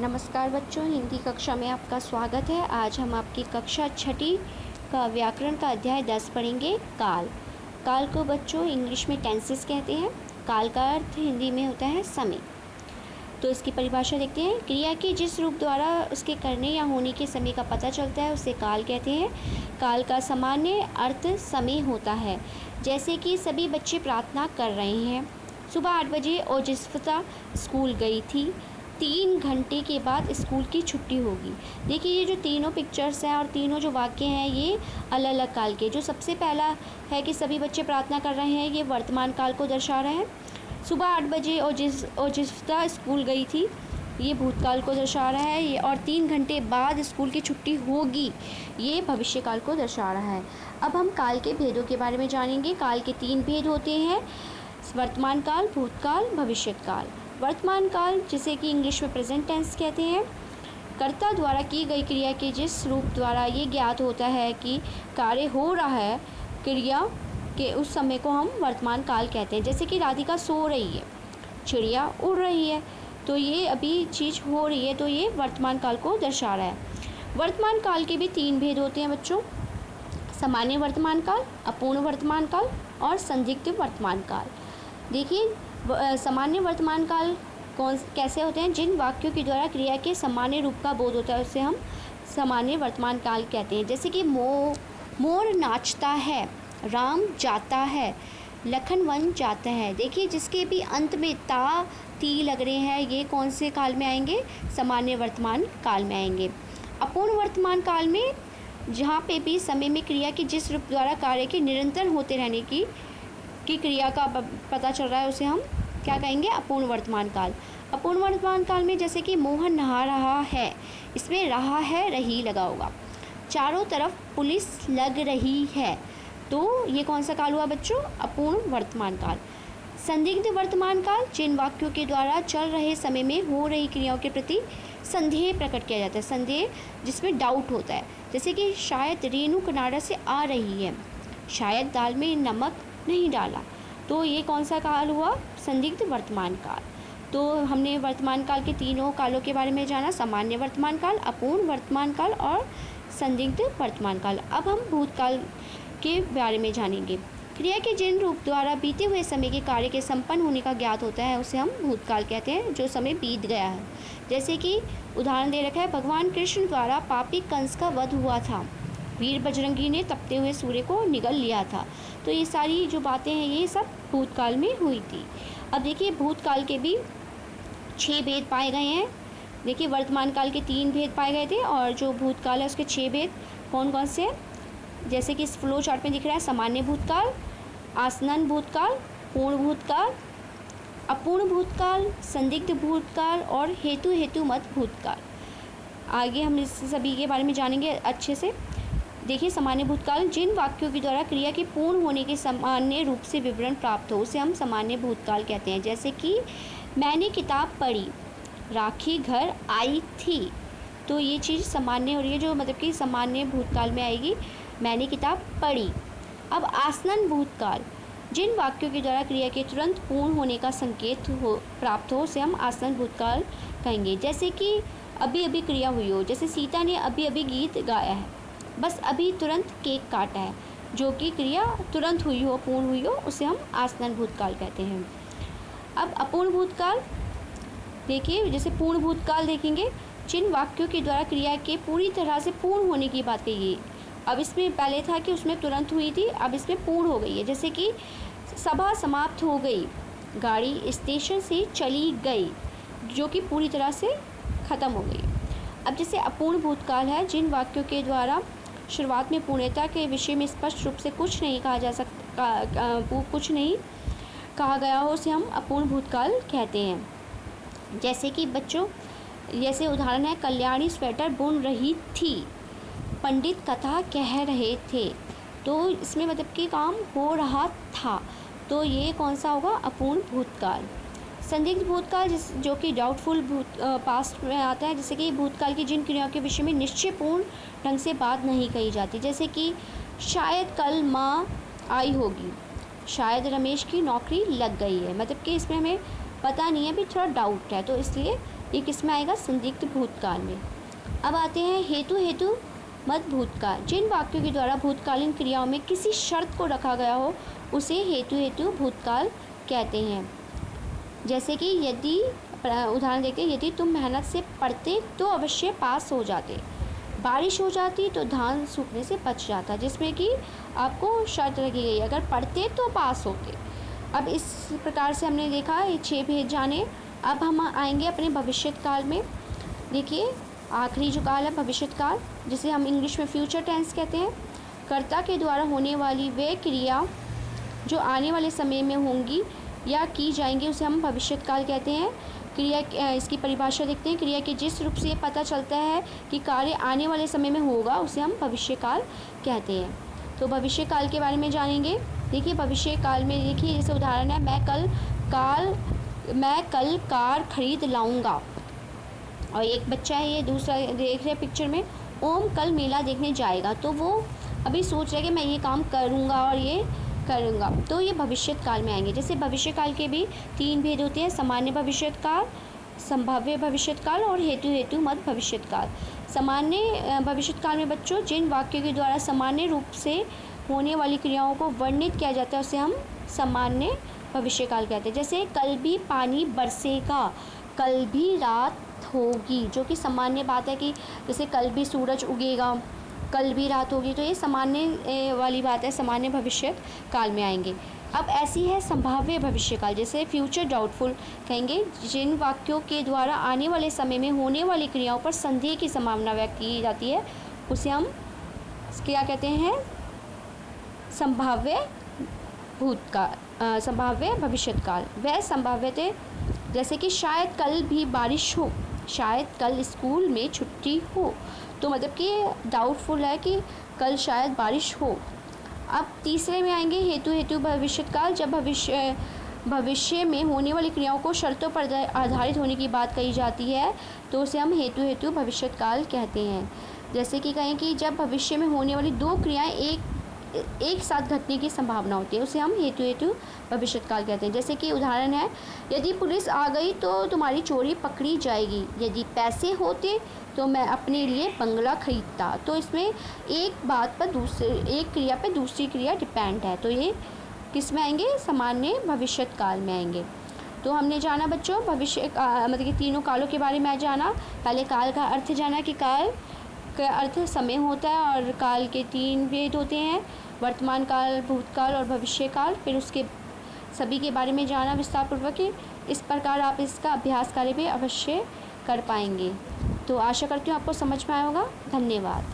नमस्कार बच्चों, हिंदी कक्षा में आपका स्वागत है। आज हम आपकी कक्षा छठी का व्याकरण का अध्याय 10 पढ़ेंगे। काल। काल को बच्चों इंग्लिश में टेंसेस कहते हैं। काल का अर्थ हिंदी में होता है समय। तो इसकी परिभाषा देखते हैं। क्रिया के जिस रूप द्वारा उसके करने या होने के समय का पता चलता है उसे काल कहते हैं। काल का सामान्य अर्थ समय होता है। जैसे कि सभी बच्चे प्रार्थना कर रहे हैं। सुबह 8 बजे ओजस्विता स्कूल गई थी। 3 घंटे के बाद स्कूल की छुट्टी होगी। देखिए ये जो तीनों पिक्चर्स हैं और तीनों जो वाक्य हैं ये अलग अलग काल के। जो सबसे पहला है कि सभी बच्चे प्रार्थना कर रहे हैं, ये वर्तमान काल को दर्शा रहा है। सुबह 8 बजे ओजस्विता स्कूल गई थी, ये भूतकाल को दर्शा रहा है। ये और 3 घंटे बाद स्कूल की छुट्टी होगी, ये भविष्यकाल को दर्शा रहा है। अब हम काल के भेदों के बारे में जानेंगे। काल के 3 भेद होते हैं: वर्तमान काल, भूतकाल, भविष्यकाल। वर्तमान काल, जिसे कि इंग्लिश में प्रेजेंट टेंस कहते हैं, कर्ता द्वारा की गई क्रिया के जिस रूप द्वारा ये ज्ञात होता है कि कार्य हो रहा है, क्रिया के उस समय को हम वर्तमान काल कहते हैं। जैसे कि राधिका सो रही है, चिड़िया उड़ रही है, तो ये अभी चीज़ हो रही है, तो ये वर्तमान काल को दर्शा रहा है। वर्तमान काल के भी 3 भेद होते हैं बच्चों: सामान्य वर्तमान काल, अपूर्ण वर्तमान काल और संदिग्ध वर्तमान काल। देखिए सामान्य वर्तमान काल कैसे होते हैं? जिन वाक्यों के द्वारा क्रिया के सामान्य रूप का बोध होता है उसे हम सामान्य वर्तमान काल कहते हैं। जैसे कि मोर नाचता है, राम जाता है, लखन वन जाता है। देखिए जिसके भी अंत में ता ती लग रहे हैं, ये कौन से काल में आएंगे? सामान्य वर्तमान काल में आएंगे। अपूर्ण वर्तमान काल में जहाँ पे भी समय में क्रिया के जिस रूप द्वारा कार्य के निरंतर होते रहने की क्रिया का पता चल रहा है उसे हम क्या कहेंगे? अपूर्ण वर्तमान काल। अपूर्ण वर्तमान काल में जैसे कि मोहन नहा रहा है, इसमें रहा है रही लगा होगा। चारों तरफ पुलिस लग रही है, तो ये कौन सा काल हुआ बच्चों? अपूर्ण वर्तमान काल। संदिग्ध वर्तमान काल, जिन वाक्यों के द्वारा चल रहे समय में हो रही क्रियाओं के प्रति संदेह प्रकट किया जाता है। संदेह जिसमें डाउट होता है, जैसे कि शायद रेणु कनाडा से आ रही है, शायद दाल में नमक नहीं डाला, तो ये कौन सा काल हुआ? संदिग्ध वर्तमान काल। तो हमने वर्तमान काल के तीनों कालों के बारे में जाना: सामान्य वर्तमान काल, अपूर्ण वर्तमान काल और संदिग्ध वर्तमान काल। अब हम भूतकाल के बारे में जानेंगे। क्रिया के जिन रूप द्वारा बीते हुए समय के कार्य के संपन्न होने का ज्ञात होता है उसे हम भूतकाल कहते हैं, जो समय बीत गया है। जैसे कि उदाहरण दे रखा है: भगवान कृष्ण द्वारा पापी कंस का वध हुआ था, वीर बजरंगी ने तपते हुए सूर्य को निगल लिया था। तो ये सारी जो बातें हैं ये सब भूतकाल में हुई थी। अब देखिए भूतकाल के भी 6 भेद पाए गए हैं। देखिए वर्तमान काल के 3 भेद पाए गए थे और जो भूतकाल है उसके 6 भेद कौन कौन से हैं? जैसे कि इस फ्लो चार्ट में दिख रहा है: सामान्य भूतकाल, आसन्न भूतकाल, पूर्ण भूतकाल, अपूर्ण भूतकाल, संदिग्ध भूतकाल और हेतुमत भूतकाल। आगे हम इस सभी के बारे में जानेंगे अच्छे से। देखिए सामान्य भूतकाल, जिन वाक्यों के द्वारा क्रिया के पूर्ण होने के सामान्य रूप से विवरण प्राप्त हो उसे हम सामान्य भूतकाल कहते हैं। जैसे कि मैंने किताब पढ़ी, राखी घर आई थी, तो ये चीज़ सामान्य हो रही है, जो मतलब कि सामान्य भूतकाल में आएगी। मैंने किताब पढ़ी। अब आसन्न भूतकाल, जिन वाक्यों के द्वारा क्रिया के तुरंत पूर्ण होने का संकेत प्राप्त हो उसे हम आसन्न भूतकाल कहेंगे। जैसे कि अभी अभी क्रिया हुई हो, जैसे सीता ने अभी अभी गीत गाया है, बस अभी तुरंत केक काटा है, जो कि क्रिया तुरंत हुई हो, पूर्ण हुई हो, उसे हम आसन्न भूतकाल कहते हैं। अब अपूर्ण भूतकाल देखिए, जैसे पूर्ण भूतकाल देखेंगे, जिन वाक्यों के द्वारा क्रिया के पूरी तरह से पूर्ण होने की बात कही। अब इसमें पहले था कि उसमें तुरंत हुई थी, अब इसमें पूर्ण हो गई है। जैसे कि सभा समाप्त हो गई, गाड़ी स्टेशन से चली गई, जो कि पूरी तरह से ख़त्म हो गई। अब जैसे अपूर्ण भूतकाल है, जिन वाक्यों के द्वारा शुरुआत में पूर्णता के विषय में स्पष्ट रूप से कुछ नहीं कहा गया हो उसे हम अपूर्ण भूतकाल कहते हैं। जैसे कि बच्चों, जैसे उदाहरण है: कल्याणी स्वेटर बुन रही थी, पंडित कथा कह रहे थे, तो इसमें मतलब कि काम हो रहा था, तो ये कौन सा होगा? अपूर्ण भूतकाल। संदिग्ध भूतकाल जो कि डाउटफुल पास्ट में आता है, जैसे कि भूतकाल की जिन क्रियाओं के विषय में निश्चयपूर्ण ढंग से बात नहीं कही जाती। जैसे कि शायद कल माँ आई होगी, शायद रमेश की नौकरी लग गई है, मतलब कि इसमें हमें पता नहीं है, अभी थोड़ा डाउट है, तो इसलिए ये किस में आएगा? संदिग्ध भूतकाल में। अब आते हैं हेतु हेतु मत भूतकाल। जिन वाक्यों के द्वारा भूतकालीन क्रियाओं में किसी शर्त को रखा गया हो उसे हेतु हेतु भूतकाल कहते हैं। जैसे कि यदि उदाहरण देखते हैं, यदि तुम मेहनत से पढ़ते तो अवश्य पास हो जाते, बारिश हो जाती तो धान सूखने से बच जाता, जिसमें कि आपको शर्त रखी गई अगर पढ़ते तो पास होते। अब इस प्रकार से हमने देखा ये 6 भेद जाने। अब हम आएंगे अपने भविष्यत काल में। देखिए आखिरी जो काल है भविष्यत काल, जिसे हम इंग्लिश में फ्यूचर टेंस कहते हैं। कर्ता के द्वारा होने वाली वे क्रिया जो आने वाले समय में होंगी या की जाएंगी उसे हम भविष्यत काल कहते हैं। क्रिया, इसकी परिभाषा देखते हैं। क्रिया के जिस रूप से ये पता चलता है कि कार्य आने वाले समय में होगा उसे हम भविष्य काल कहते हैं। तो भविष्य काल के बारे में जानेंगे। देखिए भविष्य काल में देखिए जैसे उदाहरण है, मैं कल कार खरीद लाऊंगा। और एक बच्चा है, ये दूसरा देख रहे पिक्चर में, ओम कल मेला देखने जाएगा। तो वो अभी सोच रहा है कि मैं ये काम करूँगा और ये करूँगा, तो ये भविष्यत काल में आएंगे। जैसे भविष्य काल के भी 3 भेद होते हैं, सामान्य भविष्यत काल, संभाव्य भविष्यत काल और हेतु हेतु मत भविष्यत काल। सामान्य भविष्यत काल में बच्चों जिन वाक्यों के द्वारा सामान्य रूप से होने वाली क्रियाओं को वर्णित किया जाता है उसे हम सामान्य भविष्य काल कहते हैं। जैसे कल भी पानी बरसेगा, कल भी रात होगी, जो कि सामान्य बात है कि जैसे कल भी सूरज उगेगा, कल भी रात होगी, तो ये सामान्य वाली बात है, सामान्य भविष्य काल में आएंगे। अब ऐसी है संभाव्य भविष्य काल, जैसे फ्यूचर डाउटफुल कहेंगे जिन वाक्यों के द्वारा आने वाले समय में होने वाली क्रियाओं पर संदेह की संभावना व्यक्त की जाती है उसे हम क्या कहते हैं? संभाव्य भूतकाल, संभाव्य भविष्यत काल। वह संभाव्यता जैसे कि शायद कल भी बारिश हो, शायद कल स्कूल में छुट्टी हो, तो मतलब कि डाउटफुल है कि कल शायद बारिश हो। अब तीसरे में आएंगे हेतु हेतु भविष्यत काल। जब भविष्य में होने वाली क्रियाओं को शर्तों पर आधारित होने की बात कही जाती है तो उसे हम हेतु हेतु भविष्यत काल कहते हैं। जैसे कि कहें कि जब भविष्य में होने वाली 2 क्रियाएं एक साथ घटने की संभावना होती है उसे हम हेतु हेतु भविष्यत काल कहते हैं। जैसे कि उदाहरण है, यदि पुलिस आ गई तो तुम्हारी चोरी पकड़ी जाएगी, यदि पैसे होते तो मैं अपने लिए बंगला खरीदता। तो इसमें एक बात पर एक क्रिया पर दूसरी क्रिया डिपेंड है, तो ये किस में आएंगे? सामान्य भविष्यत काल में आएंगे। तो हमने जाना बच्चों भविष्य मतलब कि तीनों कालों के बारे में जाना। पहले काल का अर्थ जाना कि काल का अर्थ समय होता है और काल के 3 भेद होते हैं, वर्तमान काल, भूतकाल और भविष्य काल। फिर उसके सभी के बारे में जाना विस्तारपूर्वक। इस प्रकार आप इसका अभ्यास कार्य भी अवश्य कर पाएंगे। तो आशा करती हूँ आपको समझ में आया होगा। धन्यवाद।